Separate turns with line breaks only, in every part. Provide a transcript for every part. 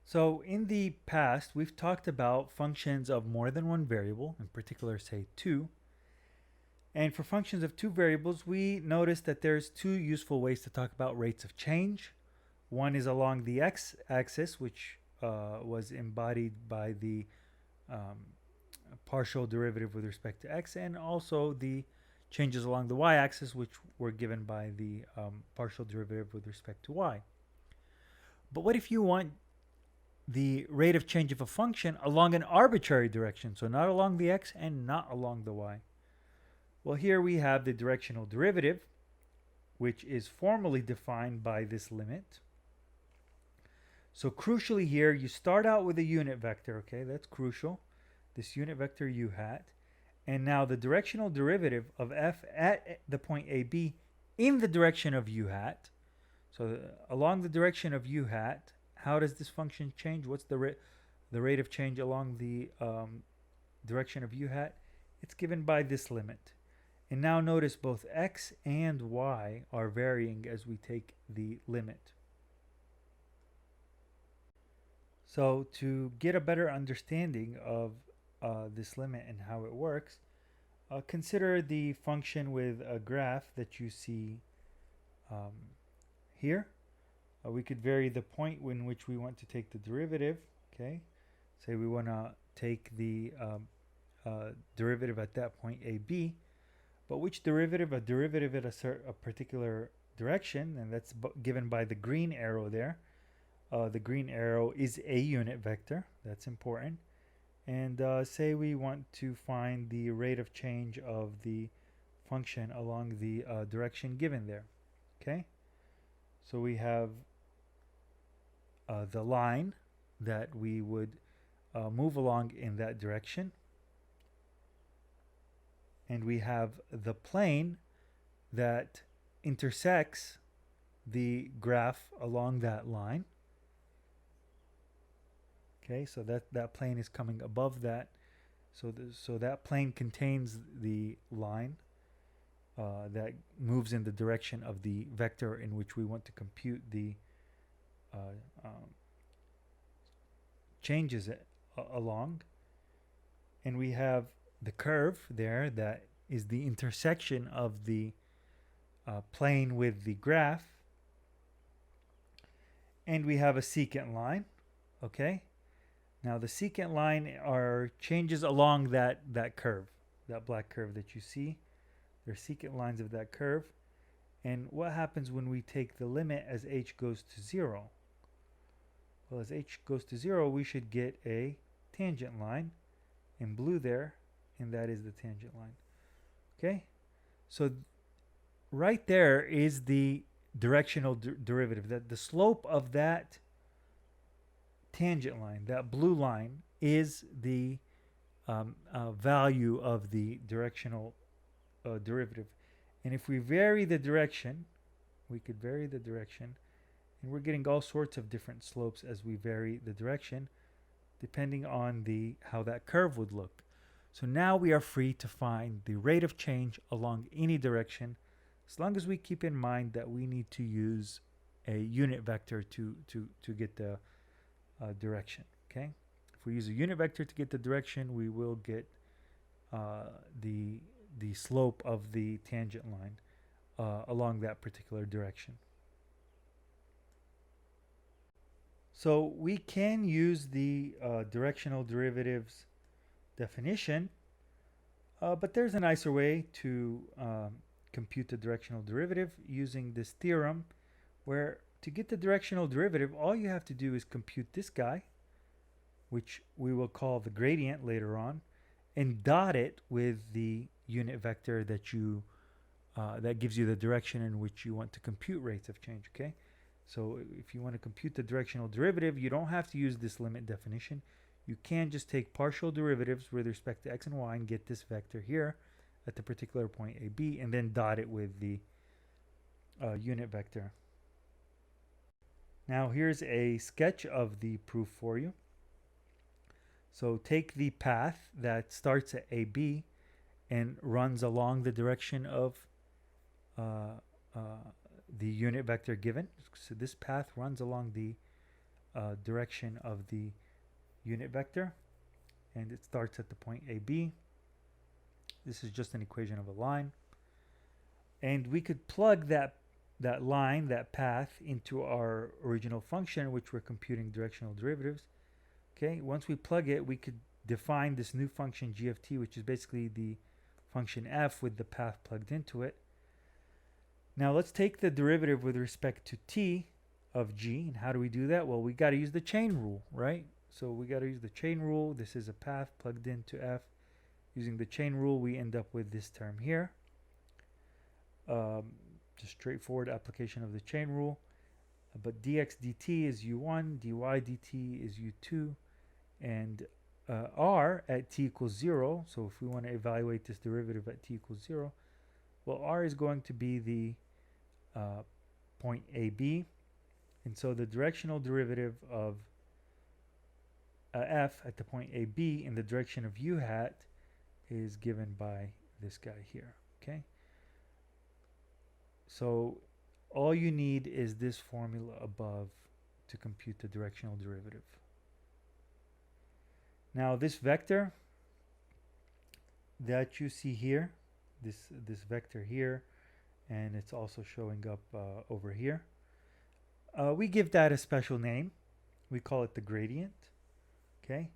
So in the past, we've talked about functions of more than one variable, in particular, say 2. And for functions of two variables, we noticed that there's two useful ways to talk about rates of change. One is along the x-axis, which was embodied by the um, partial derivative with respect to x, and also the changes along the y-axis, which were given by the partial derivative with respect to y. But what if you want the rate of change of a function along an arbitrary direction, so not along the x and not along the y? Well, here we have the directional derivative, which is formally defined by this limit. So crucially here, you start out with a unit vector, okay, that's crucial, this unit vector u hat, and now the directional derivative of f at the point AB in the direction of u hat. So along the direction of u hat, how does this function change? What's the rate of change along the direction of u hat? It's given by this limit. And now notice both x and y are varying as we take the limit. So to get a better understanding of this limit and how it works, consider the function with a graph that you see here. We could vary the point in which we want to take the derivative. Okay, say we want to take the derivative at that point AB, but which derivative? A derivative at a particular direction, and that's given by the green arrow there. The green arrow is a unit vector. That's important. And say we want to find the rate of change of the function along the direction given there. Okay, so we have the line that we would move along in that direction, and we have the plane that intersects the graph along that line. Okay, so that plane is coming above that. So that plane contains the line that moves in the direction of the vector in which we want to compute the changes along. And we have the curve there that is the intersection of the plane with the graph. And we have a secant line, okay? Now the secant line are changes along that curve, that black curve that you see. They're secant lines of that curve. And what happens when we take the limit as h goes to 0? Well, as h goes to 0, we should get a tangent line in blue there, and that is the tangent line. Okay? So right there is the directional derivative. That the slope of that tangent line, that blue line, is the value of the directional derivative. And if we vary the direction, we could vary the direction, and we're getting all sorts of different slopes as we vary the direction, depending on how that curve would look. So now we are free to find the rate of change along any direction, as long as we keep in mind that we need to use a unit vector to get the direction. Okay, if we use a unit vector to get the direction, we will get the slope of the tangent line along that particular direction. So we can use the directional derivatives definition, but there's a nicer way to compute the directional derivative using this theorem, where to get the directional derivative, all you have to do is compute this guy, which we will call the gradient later on, and dot it with the unit vector that that gives you the direction in which you want to compute rates of change. Okay, so if you want to compute the directional derivative, you don't have to use this limit definition. You can just take partial derivatives with respect to x and y and get this vector here at the particular point AB, and then dot it with the unit vector. Now here's a sketch of the proof for you. So take the path that starts at AB and runs along the direction of the unit vector given. So this path runs along the direction of the unit vector, and it starts at the point AB. This is just an equation of a line, and we could plug that line, that path, into our original function, which we're computing directional derivatives. Okay, once we plug it, we could define this new function g of t, which is basically the function f with the path plugged into it. Now let's take the derivative with respect to t of g. And how do we do that? Well, we got to use the chain rule, right? So we got to use the chain rule. This is a path plugged into f. Using the chain rule, we end up with this term here. Just straightforward application of the chain rule. But dx dt is u1, dy dt is u2, and r at t equals 0. So if we want to evaluate this derivative at t equals 0, well, r is going to be the point AB. And so the directional derivative of f at the point AB in the direction of u hat is given by this guy here. Okay. So all you need is this formula above to compute the directional derivative. Now this vector that you see here, this vector here, and it's also showing up over here, we give that a special name. We call it the gradient. Okay.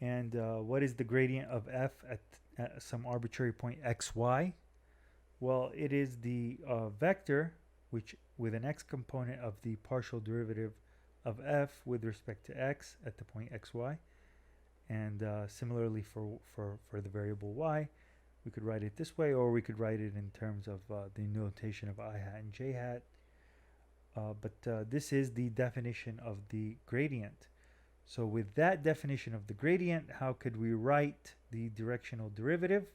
And what is the gradient of f at some arbitrary point xy? Well, it is the vector which with an x component of the partial derivative of f with respect to x at the point xy. And similarly for the variable y, we could write it this way, or we could write it in terms of the notation of I hat and j hat. But this is the definition of the gradient. So with that definition of the gradient, how could we write the directional derivative?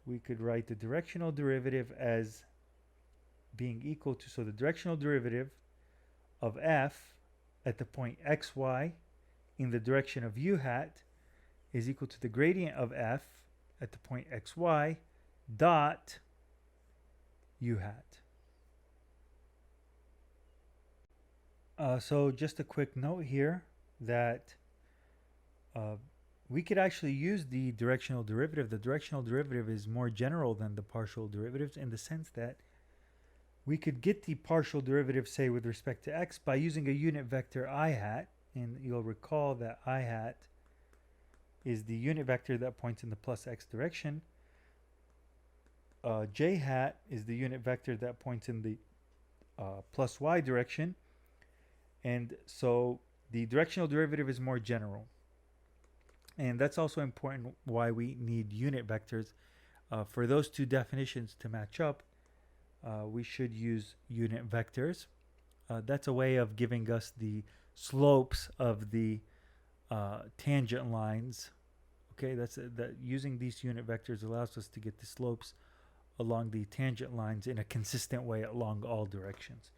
We could write the directional derivative as being equal to, so the directional derivative of f at the point xy in the direction of u hat is equal to the gradient of f at the point xy dot u hat. So just a quick note here that we could actually use the directional derivative. The directional derivative is more general than the partial derivatives in the sense that we could get the partial derivative, say, with respect to x by using a unit vector I hat. And you'll recall that I hat is the unit vector that points in the plus x direction. J hat is the unit vector that points in the plus y direction. And so the directional derivative is more general. And that's also important why we need unit vectors. For those two definitions to match up, we should use unit vectors. That's a way of giving us the slopes of the tangent lines. Okay, that using these unit vectors allows us to get the slopes along the tangent lines in a consistent way along all directions.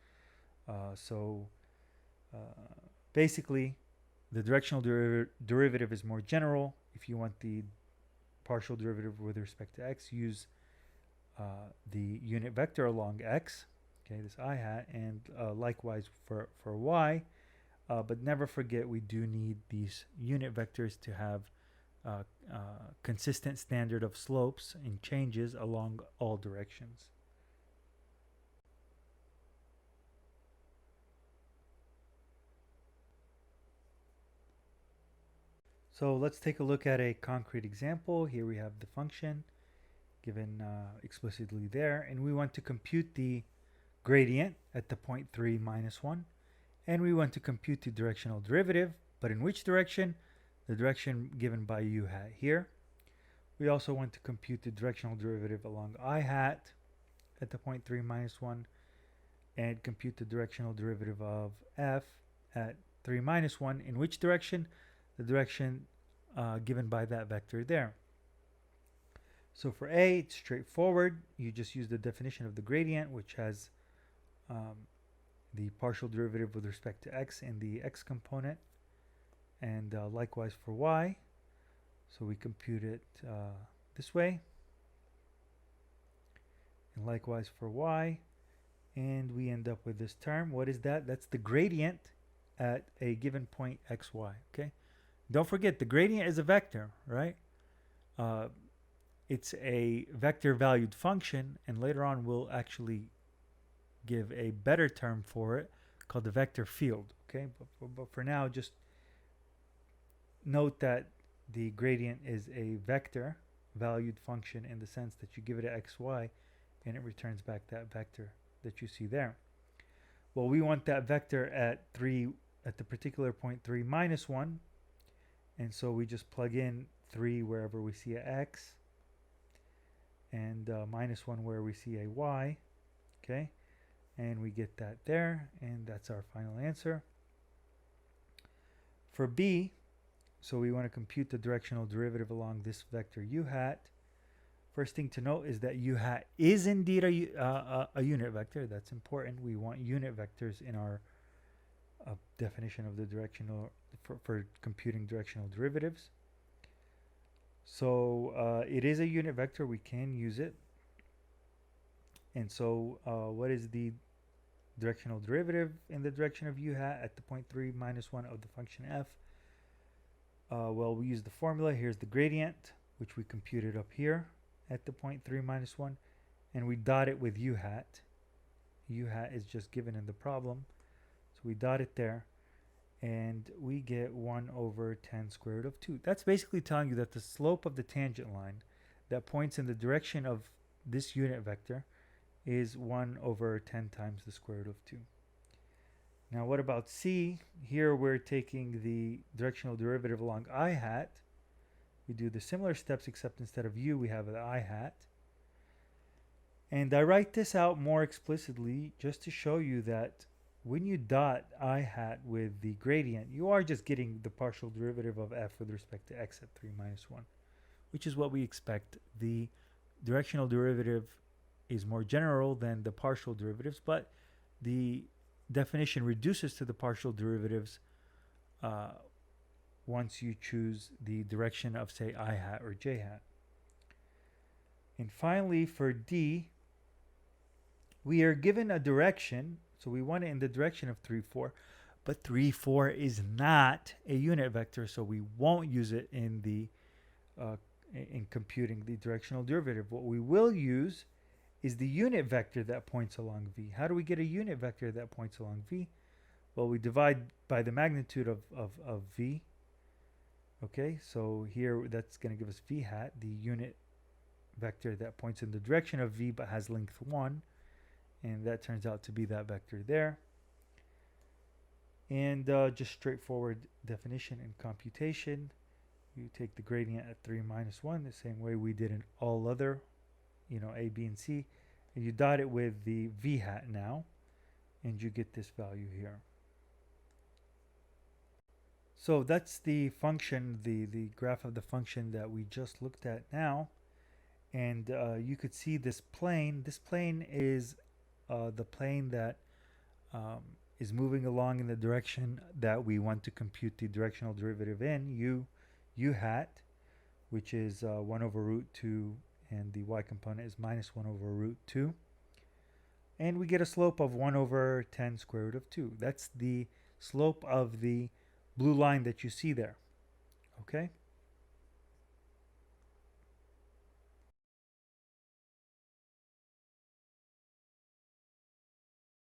Basically, the directional derivative is more general. If you want the partial derivative with respect to x, use the unit vector along x, okay, this I hat, and likewise for y. But never forget, we do need these unit vectors to have consistent standard of slopes and changes along all directions. So let's take a look at a concrete example. Here we have the function given explicitly there, and we want to compute the gradient at the point 3 minus 1, and we want to compute the directional derivative, but in which direction? The direction given by u hat here. We also want to compute the directional derivative along I hat at the point 3 minus 1, and compute the directional derivative of f at 3 minus 1. In which direction? The direction given by that vector there. So for A, it's straightforward. You just use the definition of the gradient, which has the partial derivative with respect to x in the x component. And likewise for y. So we compute it this way. And likewise for y. And we end up with this term. What is that? That's the gradient at a given point xy. Okay, don't forget the gradient is a vector, right? Uh, it's a vector valued function, and later on we'll actually give a better term for it called the vector field. Okay, but for now, just note that the gradient is a vector valued function in the sense that you give it a xy and it returns back that vector that you see there. Well, we want that vector at 3 at the particular point 3 minus 1, and so we just plug in 3 wherever we see a x and minus 1 where we see a y. Okay, and we get that there, and that's our final answer. For b, so we want to compute the directional derivative along this vector u hat. First thing to note is that u hat is indeed a unit vector. That's important. We want unit vectors in our definition of the directional for computing directional derivatives. So it is a unit vector. We can use it. And so what is the directional derivative in the direction of u hat at the point 3 minus 1 of the function f? Well, we use the formula. Here's the gradient, which we computed up here at the point 3 minus 1, and we dot it with u hat. U hat is just given in the problem, so we dot it there, and we get 1 over 10 square root of 2. That's basically telling you that the slope of the tangent line that points in the direction of this unit vector is 1 over 10 times the square root of 2. Now what about c? Here we're taking the directional derivative along I hat. We do the similar steps, except instead of u we have the I hat. And I write this out more explicitly just to show you that when you dot I hat with the gradient, you are just getting the partial derivative of f with respect to x at 3 minus 1, which is what we expect. The directional derivative is more general than the partial derivatives, but the definition reduces to the partial derivatives once you choose the direction of, say, I hat or j hat. And finally, for d, we are given a direction, so we want it in the direction of 3, 4, but 3, 4 is not a unit vector, so we won't use it in the in computing the directional derivative. What we will use is the unit vector that points along v. How do we get a unit vector that points along v? Well, we divide by the magnitude of v. Okay, so here that's going to give us v hat, the unit vector that points in the direction of v but has length 1, and that turns out to be that vector there. And just straightforward definition and computation. You take the gradient at 3 minus 1 the same way we did in all other, a, b, and c, and you dot it with the v hat now, and you get this value here. So that's the function, the graph of the function that we just looked at now. And you could see this plane. This plane is the plane that is moving along in the direction that we want to compute the directional derivative in, u hat, which is 1 over root 2, and the y component is minus 1 over root 2. And we get a slope of 1 over 10 square root of 2. That's the slope of the blue line that you see there. Okay?